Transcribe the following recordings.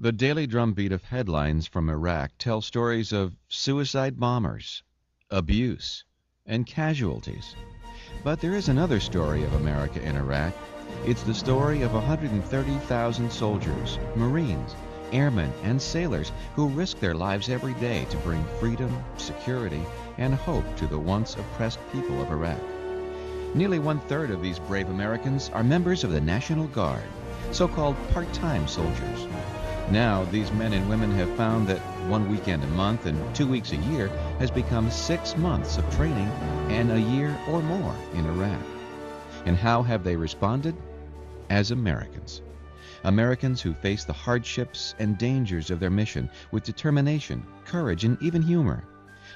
The daily drumbeat of headlines from Iraq tell stories of suicide bombers, abuse, and casualties. But there is another story of America in Iraq. It's the story of 130,000 soldiers, Marines, airmen, and sailors who risk their lives every day to bring freedom, security, and hope to the once oppressed people of Iraq. Nearly one-third of these brave Americans are members of the National Guard, so-called part-time soldiers. Now, these men and women have found that 1 weekend a month and 2 weeks a year has become 6 months of training and a year or more in Iraq. And how have they responded? As Americans. Americans who face the hardships and dangers of their mission with determination, courage, and even humor.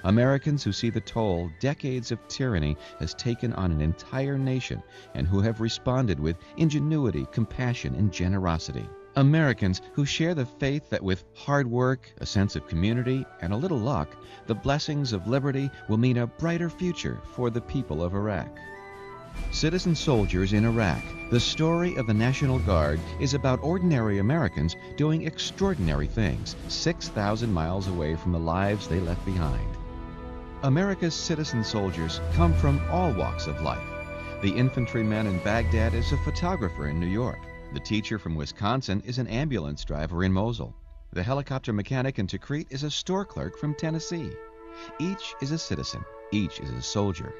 Americans who see the toll decades of tyranny has taken on an entire nation and who have responded with ingenuity, compassion, and generosity. Americans who share the faith that with hard work, a sense of community, and a little luck, the blessings of liberty will mean a brighter future for the people of Iraq. Citizen Soldiers in Iraq, the story of the National Guard, is about ordinary Americans doing extraordinary things 6,000 miles away from the lives they left behind. America's citizen soldiers come from all walks of life. The infantryman in Baghdad is a photographer in New York. The teacher from Wisconsin is an ambulance driver in Mosul. The helicopter mechanic in Tikrit is a store clerk from Tennessee. Each is a citizen. Each is a soldier.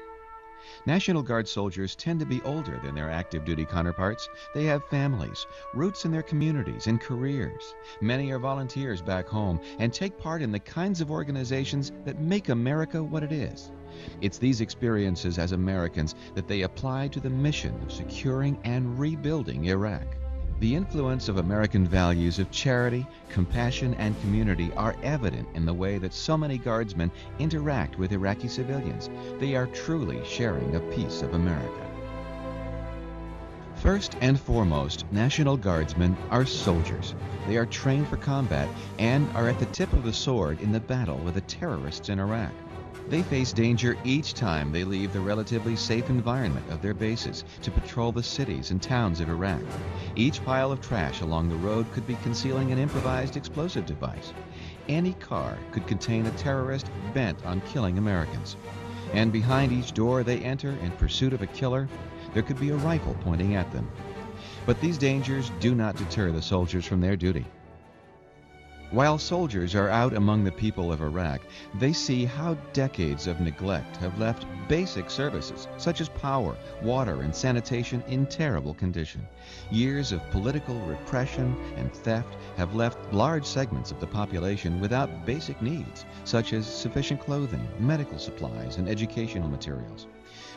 National Guard soldiers tend to be older than their active duty counterparts. They have families, roots in their communities, and careers. Many are volunteers back home and take part in the kinds of organizations that make America what it is. It's these experiences as Americans that they apply to the mission of securing and rebuilding Iraq. The influence of American values of charity, compassion, and community are evident in the way that so many Guardsmen interact with Iraqi civilians. They are truly sharing a piece of America. First and foremost, National Guardsmen are soldiers. They are trained for combat and are at the tip of the sword in the battle with the terrorists in Iraq. They face danger each time they leave the relatively safe environment of their bases to patrol the cities and towns of Iraq. Each pile of trash along the road could be concealing an improvised explosive device. Any car could contain a terrorist bent on killing Americans. And behind each door they enter in pursuit of a killer, there could be a rifle pointing at them. But these dangers do not deter the soldiers from their duty. While soldiers are out among the people of Iraq, they see how decades of neglect have left basic services such as power, water, and sanitation in terrible condition. Years of political repression and theft have left large segments of the population without basic needs such as sufficient clothing, medical supplies, and educational materials.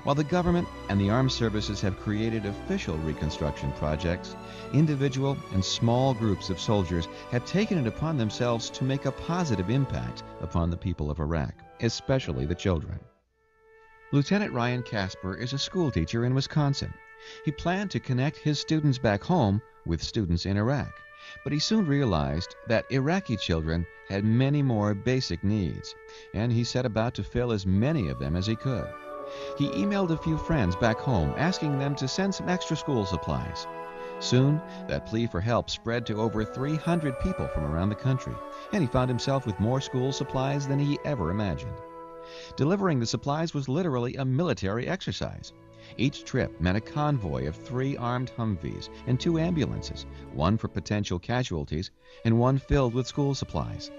While the government and the armed services have created official reconstruction projects, individual and small groups of soldiers have taken it upon themselves to make a positive impact upon the people of Iraq, especially the children. Lieutenant Ryan Casper is a school teacher in Wisconsin. He planned to connect his students back home with students in Iraq, but he soon realized that Iraqi children had many more basic needs, and he set about to fill as many of them as he could. He emailed a few friends back home asking them to send some extra school supplies. Soon, that plea for help spread to over 300 people from around the country, and he found himself with more school supplies than he ever imagined. Delivering the supplies was literally a military exercise. Each trip meant a convoy of 3 armed Humvees and 2 ambulances, one for potential casualties and one filled with school supplies.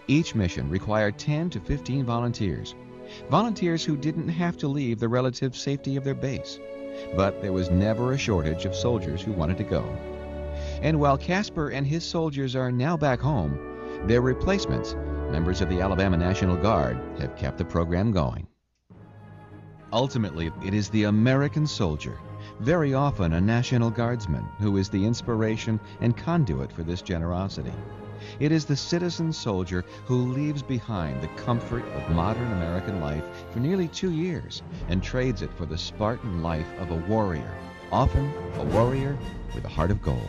Each mission required 10 to 15 volunteers. Volunteers who didn't have to leave the relative safety of their base. But there was never a shortage of soldiers who wanted to go. And while Casper and his soldiers are now back home, their replacements, members of the Alabama National Guard, have kept the program going. Ultimately, it is the American soldier, very often a National Guardsman, who is the inspiration and conduit for this generosity. It is the citizen soldier who leaves behind the comfort of modern American life for nearly 2 years and trades it for the Spartan life of a warrior, often a warrior with a heart of gold.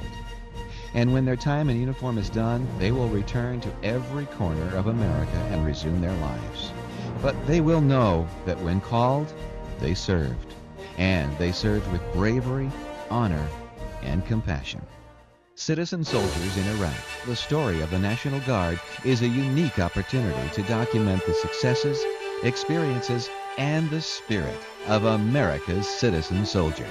And when their time in uniform is done, they will return to every corner of America and resume their lives. But they will know that when called, they served. And they served with bravery, honor, and compassion. Citizen Soldiers in Iraq, the story of the National Guard, is a unique opportunity to document the successes, experiences, and the spirit of America's citizen soldier.